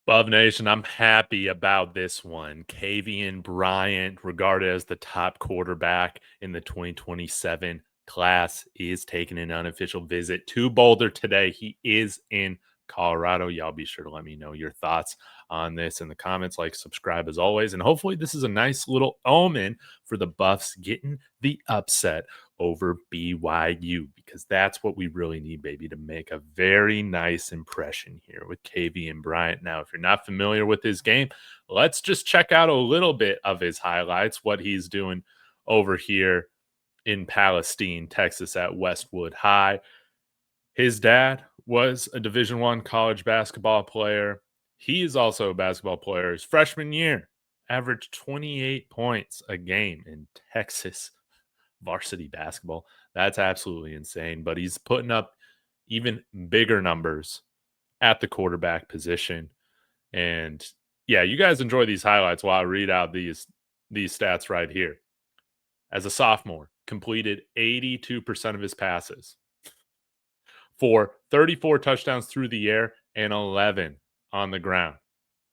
Bub Nation, I'm happy about this one. Kavion Bryant, regarded as the top quarterback in the 2027 class, is taking an unofficial visit to Boulder today. He is in Colorado. Y'all be sure to let me know your thoughts on this in the comments. Like, subscribe as always. And hopefully this is a nice little omen for the Buffs getting the upset over BYU, because that's what we really need, baby, to make a very nice impression here with Kavion Bryant. Now, if you're not familiar with his game, let's just check out a little bit of his highlights, what he's doing over here in Palestine, Texas at Westwood High. His dad was a Division I college basketball player. He is also a basketball player. His freshman year averaged 28 points a game in Texas varsity basketball. That's absolutely insane. But he's putting up even bigger numbers at the quarterback position. And yeah, you guys enjoy these highlights while I read out these stats right here. As a sophomore, completed 82% of his passes for 34 touchdowns through the air and 11 on the ground.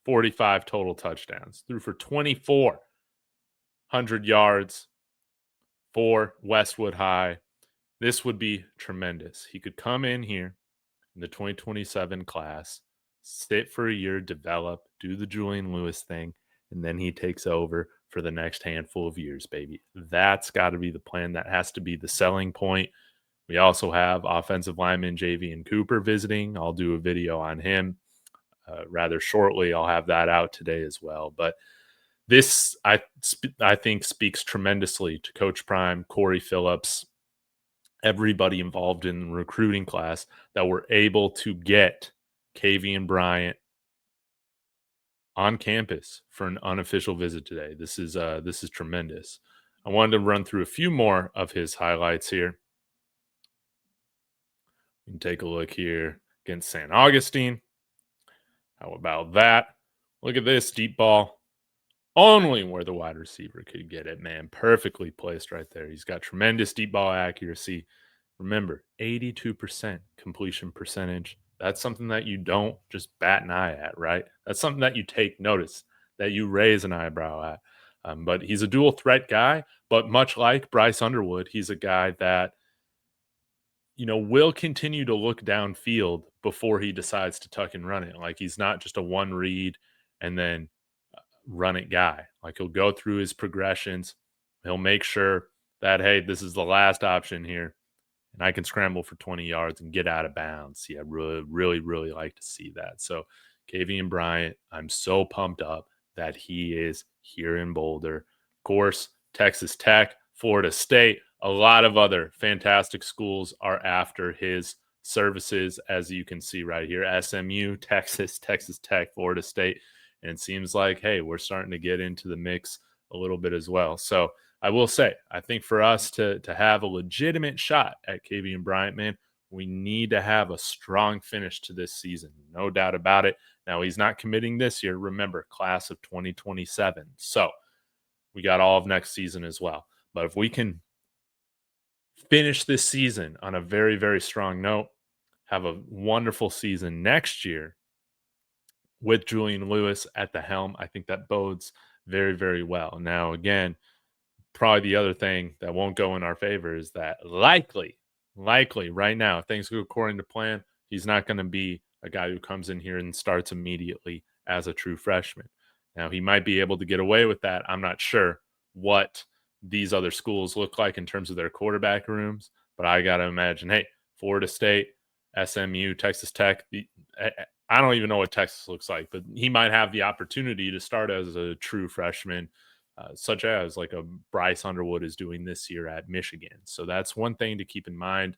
45 total touchdowns. Threw for 2,400 yards for Westwood High. This would be tremendous. He could come in here in the 2027 class, sit for a year, develop, do the Julian Lewis thing, and then he takes over for the next handful of years, baby. That's got to be the plan. That has to be the selling point. We also have offensive lineman Javeion Cooper visiting. I'll do a video on him rather shortly. I'll have that out today as well. But this, I think, speaks tremendously to Coach Prime, Corey Phillips, everybody involved in the recruiting class, that we're able to get Kavion Bryant on campus for an unofficial visit today. This is tremendous. I wanted to run through a few more of his highlights here. You can take a look here against St. Augustine. How about that? Look at this deep ball. Only where the wide receiver could get it, man. Perfectly placed right there. He's got tremendous deep ball accuracy. Remember, 82% completion percentage. That's something that you don't just bat an eye at, right? That's something that you take notice, that you raise an eyebrow at. But he's a dual threat guy, but much like Bryce Underwood, he's a guy that, will continue to look downfield before he decides to tuck and run it. Like, he's not just a one read and then run it guy. Like, he'll go through his progressions. He'll make sure that, hey, this is the last option here, and I can scramble for 20 yards and get out of bounds. Yeah, really, really like to see that. So Kavion Bryant, I'm so pumped up that he is here in Boulder. Of course, Texas Tech, Florida State, a lot of other fantastic schools are after his services, as you can see right here. SMU, Texas, Texas Tech, Florida State. And it seems like, hey, we're starting to get into the mix a little bit as well. So I will say, I think for us to have a legitimate shot at Kavion Bryant, man, we need to have a strong finish to this season. No doubt about it. Now, he's not committing this year. Remember, class of 2027. So we got all of next season as well. But if we can finish this season on a very, very strong note, have a wonderful season next year with Julian Lewis at the helm, I think that bodes very, very well. Now, again, probably the other thing that won't go in our favor is that likely right now, if things go according to plan, he's not going to be a guy who comes in here and starts immediately as a true freshman. Now, he might be able to get away with that. I'm not sure what these other schools look like in terms of their quarterback rooms, but I got to imagine, hey, Florida State, SMU, Texas Tech, I don't even know what Texas looks like, but he might have the opportunity to start as a true freshman, such as like a Bryce Underwood is doing this year at Michigan. So that's one thing to keep in mind.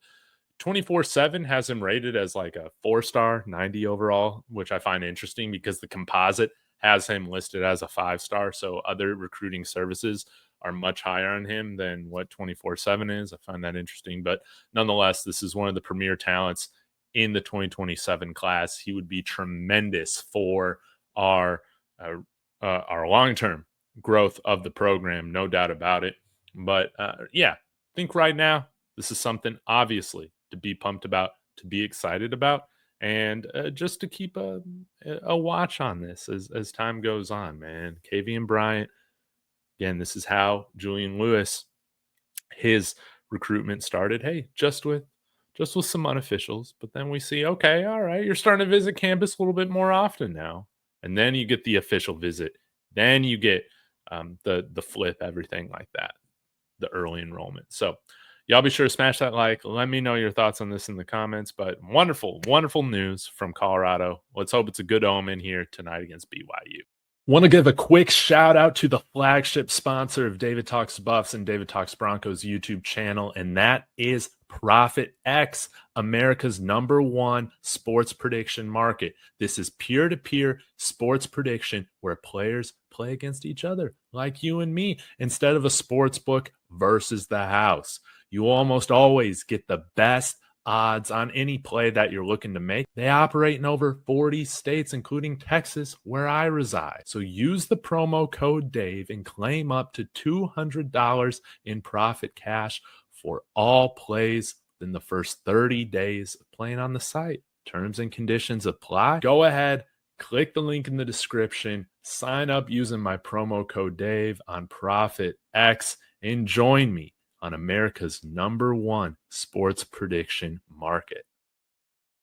24/7 has him rated as like a 4-star, 90 overall, which I find interesting because the composite has him listed as a 5-star. So other recruiting services are much higher on him than what 24/7 is. I find that interesting. But nonetheless, this is one of the premier talents in the 2027 class. He would be tremendous for our long-term growth of the program, no doubt about it. But yeah, I think right now this is something obviously to be pumped about, to be excited about, And just to keep a watch on this as time goes on, man. Kavion Bryant, again, this is how Julian Lewis, his recruitment started. Hey, just with some unofficials, but then we see, okay, all right, you're starting to visit campus a little bit more often now, and then you get the official visit, then you get the flip, everything like that, the early enrollment. So y'all be sure to smash that like. Let me know your thoughts on this in the comments. But wonderful, wonderful news from Colorado. Let's hope it's a good omen here tonight against BYU. Want to give a quick shout out to the flagship sponsor of David Talks Buffs and David Talks Broncos YouTube channel, and that is Profit X, America's #1 sports prediction market. This is peer-to-peer sports prediction where players play against each other, like you and me, instead of a sports book versus the house. You almost always get the best odds on any play that you're looking to make. They operate in over 40 states, including Texas, where I reside. So use the promo code Dave and claim up to $200 in profit cash for all plays in the first 30 days of playing on the site. Terms and conditions apply. Go ahead, click the link in the description, sign up using my promo code Dave on Profit X, and join me on America's #1 sports prediction market.